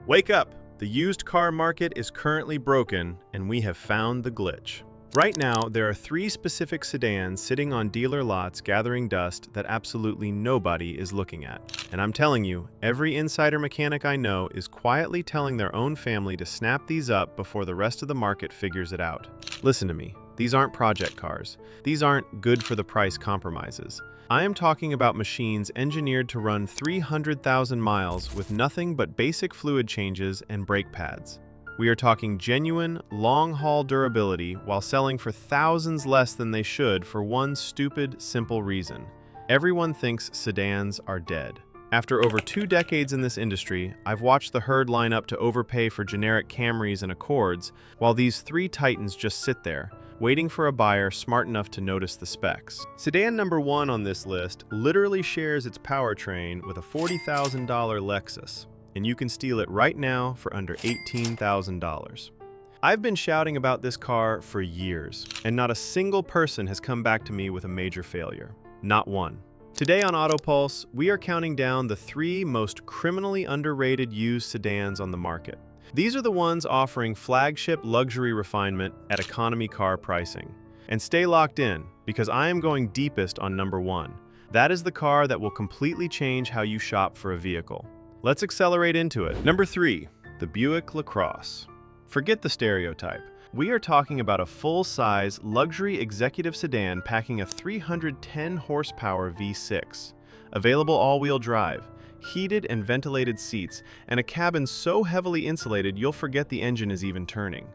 Wake up! The used car market is currently broken, and we have found the glitch. Right now, there are 3 specific sedans sitting on dealer lots gathering dust that absolutely nobody is looking at. And I'm telling you, every insider mechanic I know is quietly telling their own family to snap these up before the rest of the market figures it out. Listen to me. These aren't project cars. These aren't good-for-the-price compromises. I am talking about machines engineered to run 300,000 miles with nothing but basic fluid changes and brake pads. We are talking genuine, long-haul durability while selling for thousands less than they should for one stupid, simple reason. Everyone thinks sedans are dead. After over 2 decades in this industry, I've watched the herd line up to overpay for generic Camrys and Accords, while these 3 titans just sit there, waiting for a buyer smart enough to notice the specs. Sedan number 1 on this list literally shares its powertrain with a $40,000 Lexus, and you can steal it right now for under $18,000. I've been shouting about this car for years, and not a single person has come back to me with a major failure. Not one. Today on AutoPulse, we are counting down the 3 most criminally underrated used sedans on the market. These are the ones offering flagship luxury refinement at economy car pricing. And stay locked in, because I am going deepest on number 1. That is the car that will completely change how you shop for a vehicle. Let's accelerate into it. Number 3, the Buick Lacrosse. Forget the stereotype. We are talking about a full-size, luxury executive sedan packing a 310 horsepower V6. Available all-wheel drive, heated and ventilated seats, and a cabin so heavily insulated you'll forget the engine is even turning.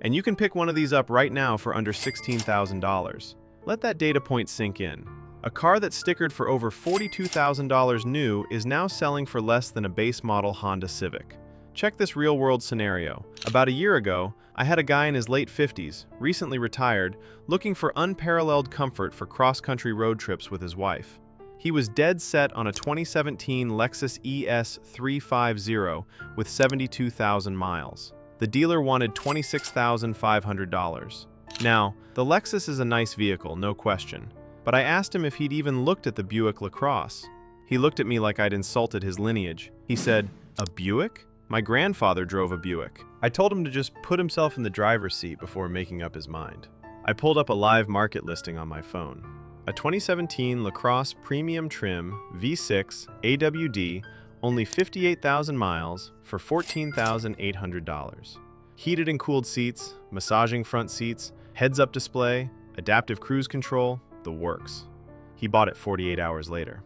And you can pick one of these up right now for under $16,000. Let that data point sink in. A car that's stickered for over $42,000 new is now selling for less than a base model Honda Civic. Check this real-world scenario. About a year ago, I had a guy in his late 50s, recently retired, looking for unparalleled comfort for cross-country road trips with his wife. He was dead set on a 2017 Lexus ES350 with 72,000 miles. The dealer wanted $26,500. Now, the Lexus is a nice vehicle, no question, but I asked him if he'd even looked at the Buick Lacrosse. He looked at me like I'd insulted his lineage. He said, "A Buick? My grandfather drove a Buick." I told him to just put himself in the driver's seat before making up his mind. I pulled up a live market listing on my phone. A 2017 Lacrosse Premium Trim V6 AWD, only 58,000 miles for $14,800. Heated and cooled seats, massaging front seats, heads-up display, adaptive cruise control, the works. He bought it 48 hours later.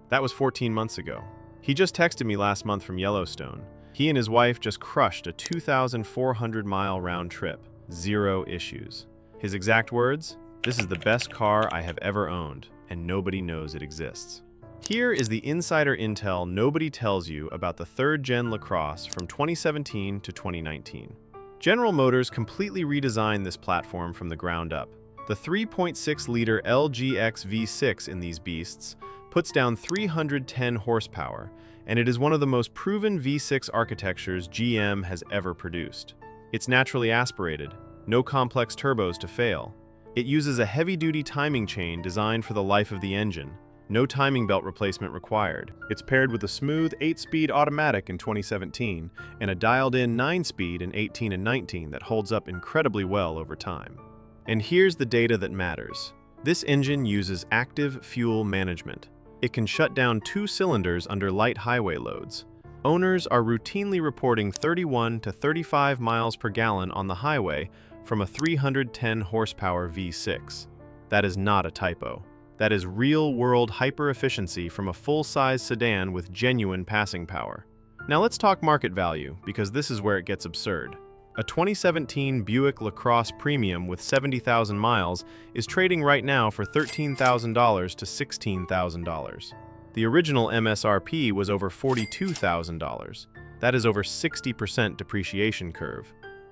That was 14 months ago. He just texted me last month from Yellowstone. He and his wife just crushed a 2,400-mile round trip. 0 issues. His exact words? "This is the best car I have ever owned, and nobody knows it exists." Here is the insider intel nobody tells you about the 3rd-gen Lacrosse from 2017 to 2019. General Motors completely redesigned this platform from the ground up. The 3.6-liter LGX V6 in these beasts puts down 310 horsepower, and it is one of the most proven V6 architectures GM has ever produced. It's naturally aspirated, no complex turbos to fail. It uses a heavy-duty timing chain designed for the life of the engine. No timing belt replacement required. It's paired with a smooth 8-speed automatic in 2017 and a dialed-in 9-speed in 18 and 19 that holds up incredibly well over time. And here's the data that matters. This engine uses active fuel management. It can shut down 2 cylinders under light highway loads. Owners are routinely reporting 31 to 35 miles per gallon on the highway from a 310 horsepower V6. That is not a typo. That is real-world hyper-efficiency from a full-size sedan with genuine passing power. Now let's talk market value, because this is where it gets absurd. A 2017 Buick Lacrosse Premium with 70,000 miles is trading right now for $13,000 to $16,000. The original MSRP was over $42,000. That is over 60% depreciation curve.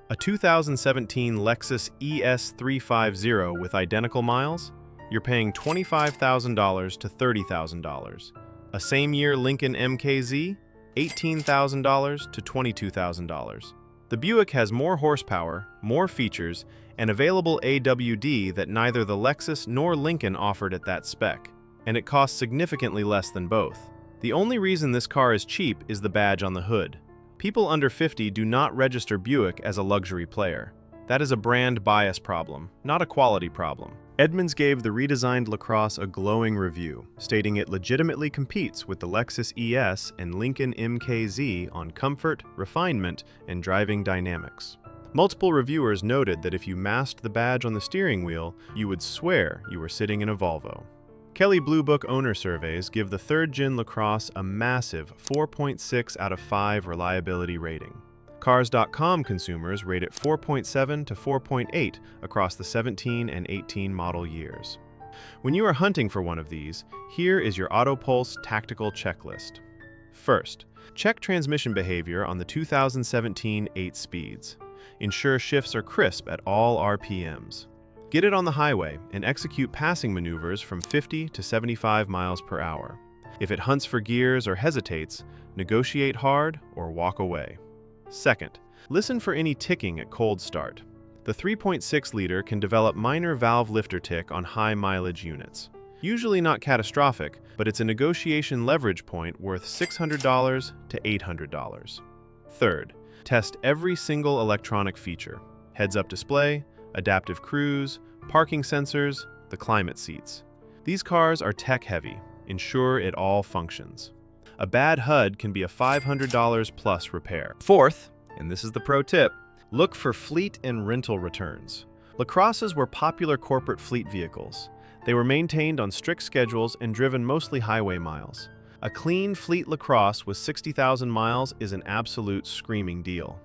A 2017 Lexus ES350 with identical miles? You're paying $25,000 to $30,000. A same-year Lincoln MKZ? $18,000 to $22,000. The Buick has more horsepower, more features, and available AWD that neither the Lexus nor Lincoln offered at that spec, and it costs significantly less than both. The only reason this car is cheap is the badge on the hood. People under 50 do not register Buick as a luxury player. That is a brand bias problem, not a quality problem. Edmunds gave the redesigned Lacrosse a glowing review, stating it legitimately competes with the Lexus ES and Lincoln MKZ on comfort, refinement, and driving dynamics. Multiple reviewers noted that if you masked the badge on the steering wheel, you would swear you were sitting in a Volvo. Kelley Blue Book owner surveys give the third-gen Lacrosse a massive 4.6 out of 5 reliability rating. Cars.com consumers rate it 4.7 to 4.8 across the 17 and 18 model years. When you are hunting for one of these, here is your AutoPulse tactical checklist. First, check transmission behavior on the 2017 8 speeds. Ensure shifts are crisp at all RPMs. Get it on the highway and execute passing maneuvers from 50 to 75 miles per hour. If it hunts for gears or hesitates, negotiate hard or walk away. Second, listen for any ticking at cold start. The 3.6-liter can develop minor valve lifter tick on high-mileage units. Usually not catastrophic, but it's a negotiation leverage point worth $600 to $800. Third, test every single electronic feature: heads-up display, adaptive cruise, parking sensors, the climate seats. These cars are tech-heavy. Ensure it all functions. A bad HUD can be a $500 plus repair. Fourth, and this is the pro tip, look for fleet and rental returns. Lacrosses were popular corporate fleet vehicles. They were maintained on strict schedules and driven mostly highway miles. A clean fleet Lacrosse with 60,000 miles is an absolute screaming deal.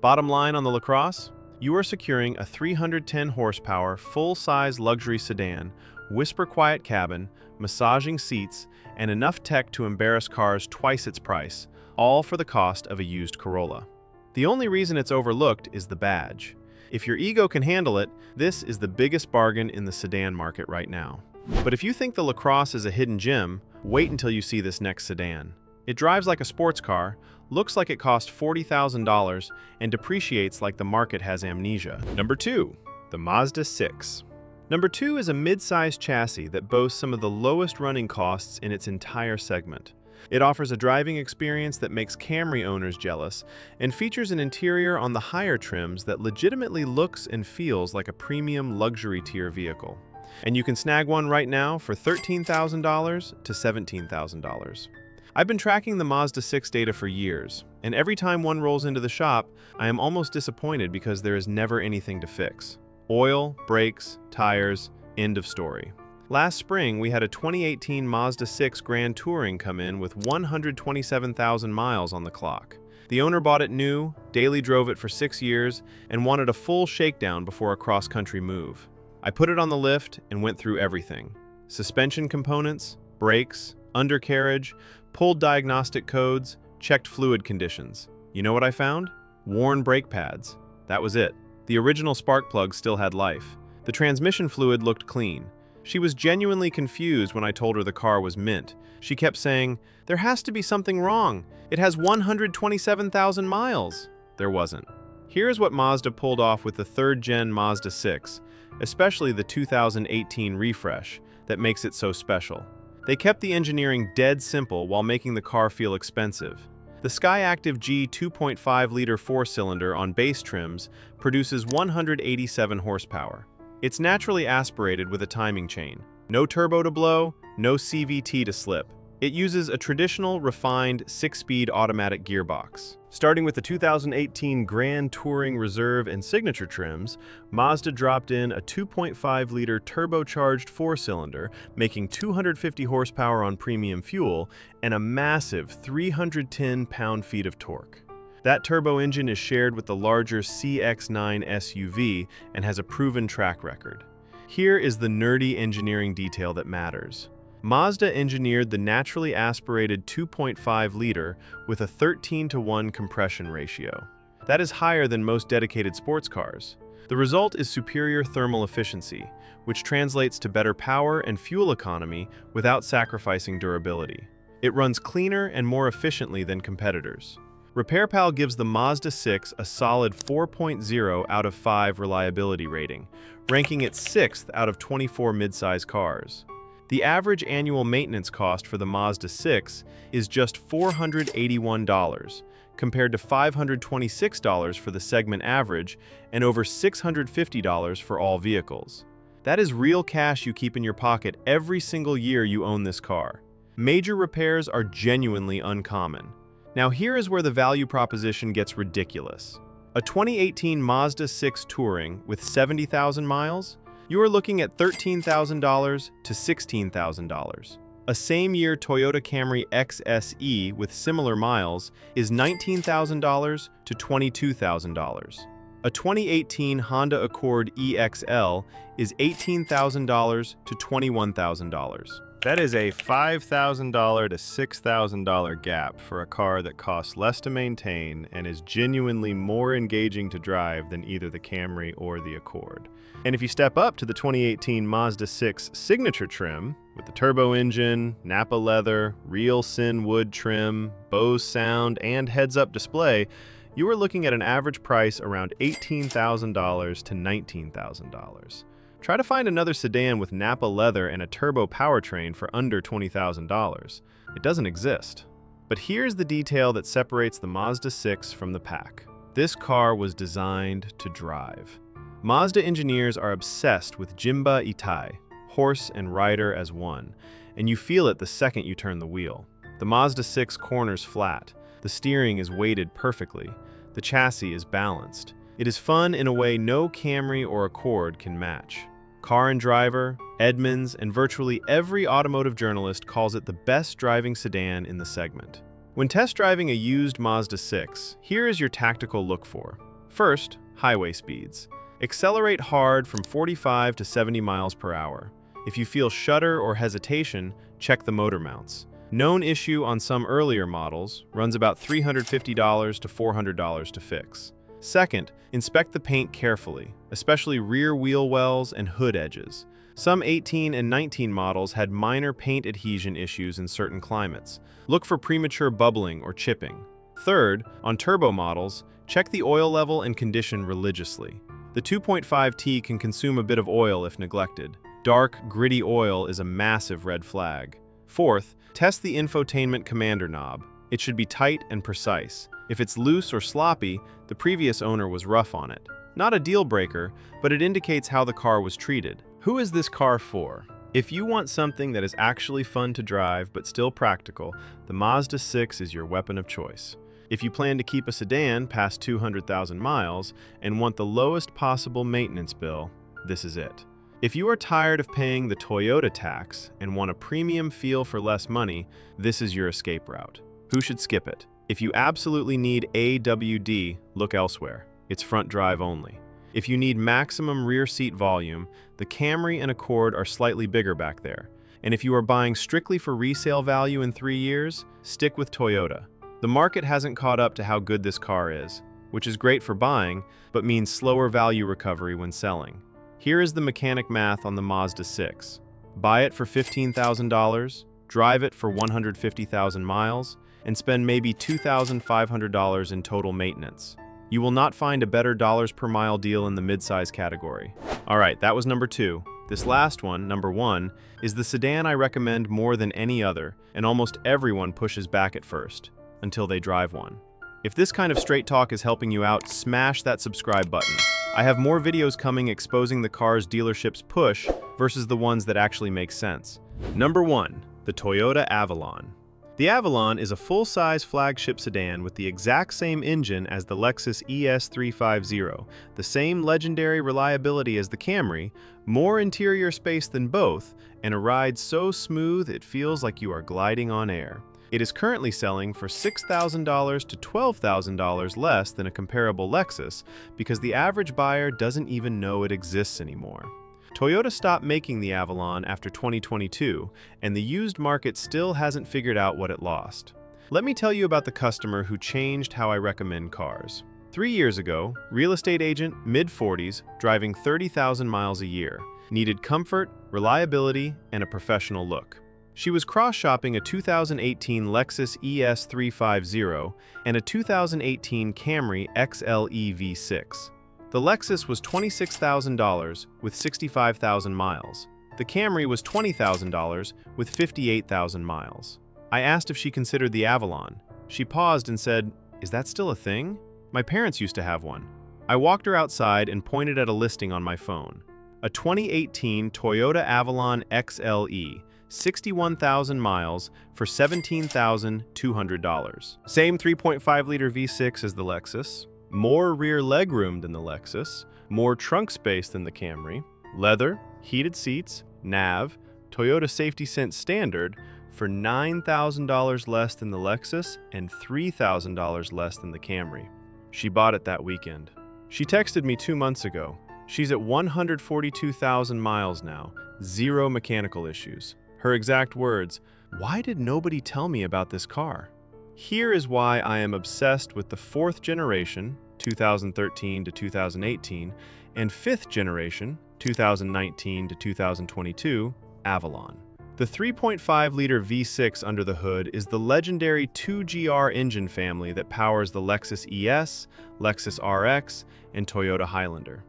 Bottom line on the Lacrosse? You are securing a 310 horsepower, full-size luxury sedan, whisper-quiet cabin, massaging seats, and enough tech to embarrass cars twice its price, all for the cost of a used Corolla. The only reason it's overlooked is the badge. If your ego can handle it, this is the biggest bargain in the sedan market right now. But if you think the Lacrosse is a hidden gem, wait until you see this next sedan. It drives like a sports car, looks like it cost $40,000, and depreciates like the market has amnesia. Number 2, the Mazda 6. Number 2 is a mid-size chassis that boasts some of the lowest running costs in its entire segment. It offers a driving experience that makes Camry owners jealous and features an interior on the higher trims that legitimately looks and feels like a premium luxury tier vehicle. And you can snag one right now for $13,000 to $17,000. I've been tracking the Mazda 6 data for years, and every time one rolls into the shop, I am almost disappointed because there is never anything to fix. Oil, brakes, tires, end of story. Last spring, we had a 2018 Mazda 6 Grand Touring come in with 127,000 miles on the clock. The owner bought it new, daily drove it for 6 years, and wanted a full shakedown before a cross-country move. I put it on the lift and went through everything: suspension components, brakes, undercarriage, pulled diagnostic codes, checked fluid conditions. You know what I found? Worn brake pads. That was it. The original spark plug still had life. The transmission fluid looked clean. She was genuinely confused when I told her the car was mint. She kept saying, "There has to be something wrong. It has 127,000 miles." There wasn't. Here's what Mazda pulled off with the third-gen Mazda 6, especially the 2018 refresh, that makes it so special. They kept the engineering dead simple while making the car feel expensive. The Skyactiv G 2.5-liter four-cylinder on base trims produces 187 horsepower. It's naturally aspirated with a timing chain. No turbo to blow, no CVT to slip. It uses a traditional, refined 6-speed automatic gearbox. Starting with the 2018 Grand Touring Reserve and Signature trims, Mazda dropped in a 2.5-liter turbocharged four-cylinder, making 250 horsepower on premium fuel and a massive 310 pound-feet of torque. That turbo engine is shared with the larger CX-9 SUV and has a proven track record. Here is the nerdy engineering detail that matters. Mazda engineered the naturally aspirated 2.5-liter with a 13:1 compression ratio. That is higher than most dedicated sports cars. The result is superior thermal efficiency, which translates to better power and fuel economy without sacrificing durability. It runs cleaner and more efficiently than competitors. RepairPal gives the Mazda 6 a solid 4.0 out of 5 reliability rating, ranking it 6th out of 24 midsize cars. The average annual maintenance cost for the Mazda 6 is just $481, compared to $526 for the segment average and over $650 for all vehicles. That is real cash you keep in your pocket every single year you own this car. Major repairs are genuinely uncommon. Now here is where the value proposition gets ridiculous. A 2018 Mazda 6 Touring with 70,000 miles? You are looking at $13,000 to $16,000. A same-year Toyota Camry XSE with similar miles is $19,000 to $22,000. A 2018 Honda Accord EXL is $18,000 to $21,000. That is a $5,000 to $6,000 gap for a car that costs less to maintain and is genuinely more engaging to drive than either the Camry or the Accord. And if you step up to the 2018 Mazda 6 Signature trim, with the turbo engine, Napa leather, real Sin wood trim, Bose sound, and heads-up display, you are looking at an average price around $18,000 to $19,000. Try to find another sedan with Napa leather and a turbo powertrain for under $20,000. It doesn't exist. But here's the detail that separates the Mazda 6 from the pack. This car was designed to drive. Mazda engineers are obsessed with Jimba Itai, horse and rider as one, and you feel it the second you turn the wheel. The Mazda 6 corners flat, the steering is weighted perfectly, the chassis is balanced. It is fun in a way no Camry or Accord can match. Car and Driver, Edmunds, and virtually every automotive journalist calls it the best driving sedan in the segment. When test driving a used Mazda 6, here is your tactical look for. First, highway speeds. Accelerate hard from 45 to 70 miles per hour. If you feel shudder or hesitation, check the motor mounts. Known issue on some earlier models, runs about $350 to $400 to fix. Second, inspect the paint carefully, especially rear wheel wells and hood edges. Some 18 and 19 models had minor paint adhesion issues in certain climates. Look for premature bubbling or chipping. Third, on turbo models, check the oil level and condition religiously. The 2.5T can consume a bit of oil if neglected. Dark, gritty oil is a massive red flag. Fourth, test the infotainment commander knob. It should be tight and precise. If it's loose or sloppy, the previous owner was rough on it. Not a deal breaker, but it indicates how the car was treated. Who is this car for? If you want something that is actually fun to drive but still practical, the Mazda 6 is your weapon of choice. If you plan to keep a sedan past 200,000 miles and want the lowest possible maintenance bill, this is it. If you are tired of paying the Toyota tax and want a premium feel for less money, this is your escape route. Who should skip it? If you absolutely need AWD, look elsewhere. It's front drive only. If you need maximum rear seat volume, the Camry and Accord are slightly bigger back there. And if you are buying strictly for resale value in 3 years, stick with Toyota. The market hasn't caught up to how good this car is, which is great for buying, but means slower value recovery when selling. Here is the mechanic math on the Mazda 6. Buy it for $15,000, drive it for 150,000 miles, and spend maybe $2,500 in total maintenance. You will not find a better dollars per mile deal in the midsize category. Alright, that was number 2. This last one, number 1, is the sedan I recommend more than any other, and almost everyone pushes back at first, until they drive one. If this kind of straight talk is helping you out, smash that subscribe button. I have more videos coming exposing the cars dealerships push versus the ones that actually make sense. Number 1, the Toyota Avalon. The Avalon is a full-size flagship sedan with the exact same engine as the Lexus ES350, the same legendary reliability as the Camry, more interior space than both, and a ride so smooth it feels like you are gliding on air. It is currently selling for $6,000 to $12,000 less than a comparable Lexus because the average buyer doesn't even know it exists anymore. Toyota stopped making the Avalon after 2022, and the used market still hasn't figured out what it lost. Let me tell you about the customer who changed how I recommend cars. 3 years ago, real estate agent, mid-40s, driving 30,000 miles a year, needed comfort, reliability, and a professional look. She was cross-shopping a 2018 Lexus ES350 and a 2018 Camry XLE V6. The Lexus was $26,000 with 65,000 miles. The Camry was $20,000 with 58,000 miles. I asked if she considered the Avalon. She paused and said, Is that still a thing? My parents used to have one. I walked her outside and pointed at a listing on my phone. A 2018 Toyota Avalon XLE, 61,000 miles for $17,200. Same 3.5-liter V6 as the Lexus, more rear legroom than the Lexus, more trunk space than the Camry, leather, heated seats, nav, Toyota Safety Sense Standard for $9,000 less than the Lexus and $3,000 less than the Camry. She bought it that weekend. She texted me 2 months ago. She's at 142,000 miles now, 0 mechanical issues. Her exact words, "Why did nobody tell me about this car?" Here is why I am obsessed with the 4th generation, 2013 to 2018, and 5th generation, 2019 to 2022, Avalon. The 3.5-liter V6 under the hood is the legendary 2GR engine family that powers the Lexus ES, Lexus RX, and Toyota Highlander.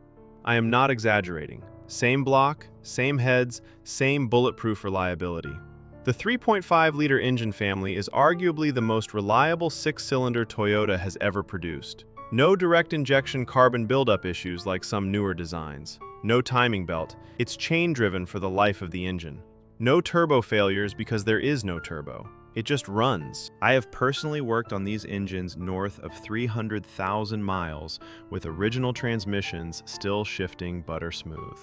I am not exaggerating. Same block, same heads, same bulletproof reliability. The 3.5-liter engine family is arguably the most reliable 6-cylinder Toyota has ever produced. No direct injection carbon buildup issues like some newer designs. No timing belt. It's chain-driven for the life of the engine. No turbo failures because there is no turbo. It just runs. I have personally worked on these engines north of 300,000 miles with original transmissions still shifting butter smooth.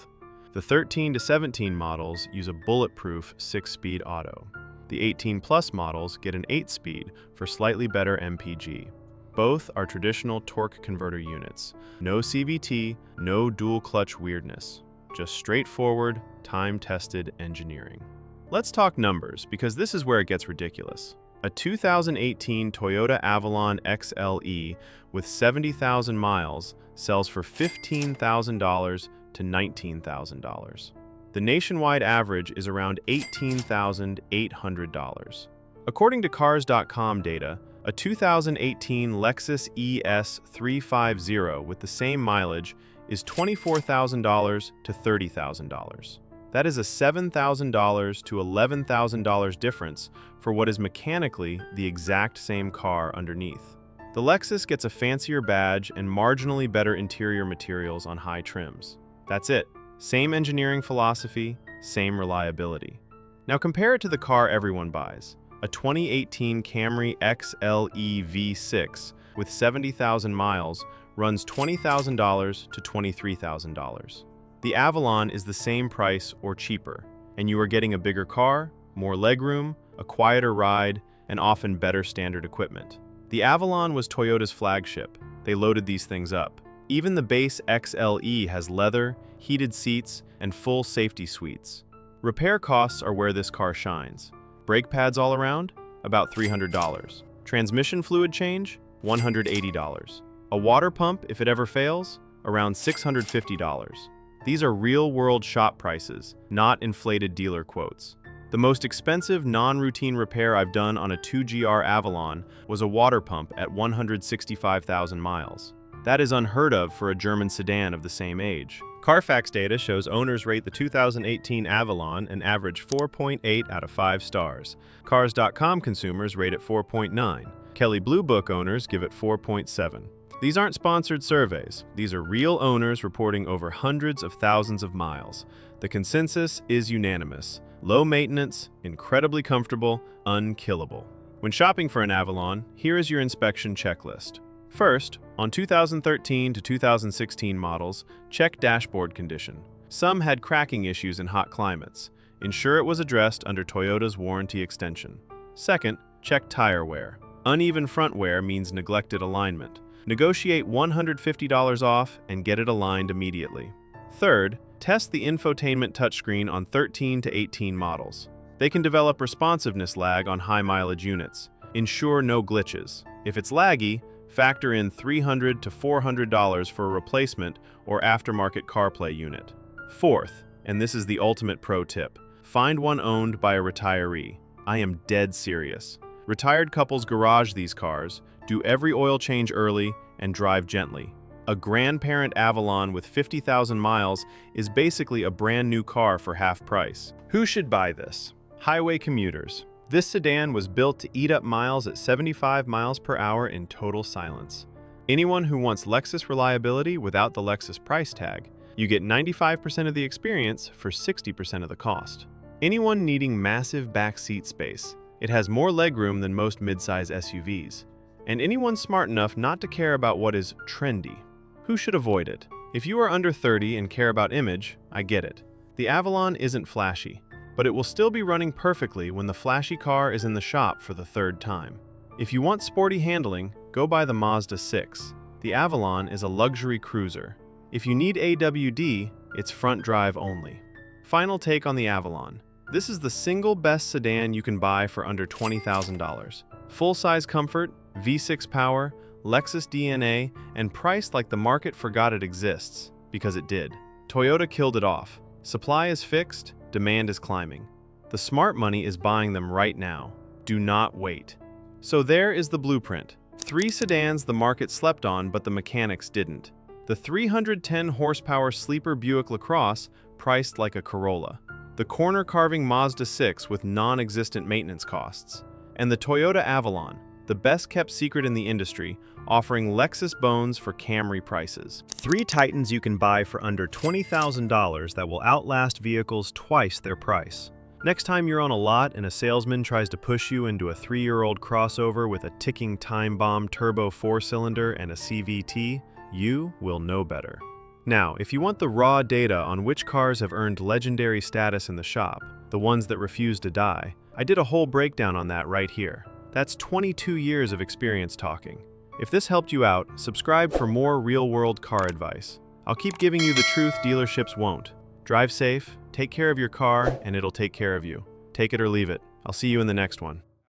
The 13 to 17 models use a bulletproof 6-speed auto. The 18 plus models get an 8-speed for slightly better MPG. Both are traditional torque converter units. No CVT, no dual clutch weirdness. Just straightforward, time-tested engineering. Let's talk numbers, because this is where it gets ridiculous. A 2018 Toyota Avalon XLE with 70,000 miles sells for $15,000 to $19,000. The nationwide average is around $18,800. According to Cars.com data, a 2018 Lexus ES350 with the same mileage is $24,000 to $30,000. That is a $7,000 to $11,000 difference for what is mechanically the exact same car underneath. The Lexus gets a fancier badge and marginally better interior materials on high trims. That's it. Same engineering philosophy, same reliability. Now compare it to the car everyone buys, a 2018 Camry XLE V6 with 70,000 miles runs $20,000 to $23,000. The Avalon is the same price or cheaper, and you are getting a bigger car, more legroom, a quieter ride, and often better standard equipment. The Avalon was Toyota's flagship. They loaded these things up. Even the base XLE has leather, heated seats, and full safety suites. Repair costs are where this car shines. Brake pads all around? About $300. Transmission fluid change? $180. A water pump, if it ever fails? Around $650. These are real-world shop prices, not inflated dealer quotes. The most expensive non-routine repair I've done on a 2GR Avalon was a water pump at 165,000 miles. That is unheard of for a German sedan of the same age. Carfax data shows owners rate the 2018 Avalon an average 4.8 out of 5 stars. Cars.com consumers rate it 4.9. Kelley Blue Book owners give it 4.7. These aren't sponsored surveys. These are real owners reporting over hundreds of thousands of miles. The consensus is unanimous. Low maintenance, incredibly comfortable, unkillable. When shopping for an Avalon, here is your inspection checklist. First, on 2013 to 2016 models, check dashboard condition. Some had cracking issues in hot climates. Ensure it was addressed under Toyota's warranty extension. Second, check tire wear. Uneven front wear means neglected alignment. Negotiate $150 off and get it aligned immediately. Third, test the infotainment touchscreen on 13 to 18 models. They can develop responsiveness lag on high-mileage units. Ensure no glitches. If it's laggy, factor in $300 to $400 for a replacement or aftermarket CarPlay unit. Fourth, and this is the ultimate pro tip, find one owned by a retiree. I am dead serious. Retired couples garage these cars, do every oil change early, and drive gently. A grandparent Avalon with 50,000 miles is basically a brand new car for half price. Who should buy this? Highway commuters. This sedan was built to eat up miles at 75 miles per hour in total silence. Anyone who wants Lexus reliability without the Lexus price tag, you get 95% of the experience for 60% of the cost. Anyone needing massive back seat space, it has more legroom than most midsize SUVs. And anyone smart enough not to care about what is trendy, who should avoid it? If you are under 30 and care about image, I get it. The Avalon isn't flashy, but it will still be running perfectly when the flashy car is in the shop for the third time. If you want sporty handling, go buy the Mazda 6. The Avalon is a luxury cruiser. If you need AWD, it's front drive only. Final take on the Avalon. This is the single best sedan you can buy for under $20,000. Full-size comfort, V6 power, Lexus DNA, and priced like the market forgot it exists, because it did. Toyota killed it off. Supply is fixed, demand is climbing. The smart money is buying them right now. Do not wait. So there is the blueprint. 3 sedans the market slept on, but the mechanics didn't. The 310 horsepower sleeper Buick Lacrosse, priced like a Corolla. The corner-carving Mazda 6 with non-existent maintenance costs. And the Toyota Avalon, the best-kept secret in the industry, offering Lexus bones for Camry prices. 3 Titans you can buy for under $20,000 that will outlast vehicles twice their price. Next time you're on a lot and a salesman tries to push you into a 3-year-old crossover with a ticking time bomb turbo 4-cylinder and a CVT, you will know better. Now, if you want the raw data on which cars have earned legendary status in the shop, the ones that refuse to die, I did a whole breakdown on that right here. That's 22 years of experience talking. If this helped you out, subscribe for more real-world car advice. I'll keep giving you the truth dealerships won't. Drive safe, take care of your car, and it'll take care of you. Take it or leave it. I'll see you in the next one.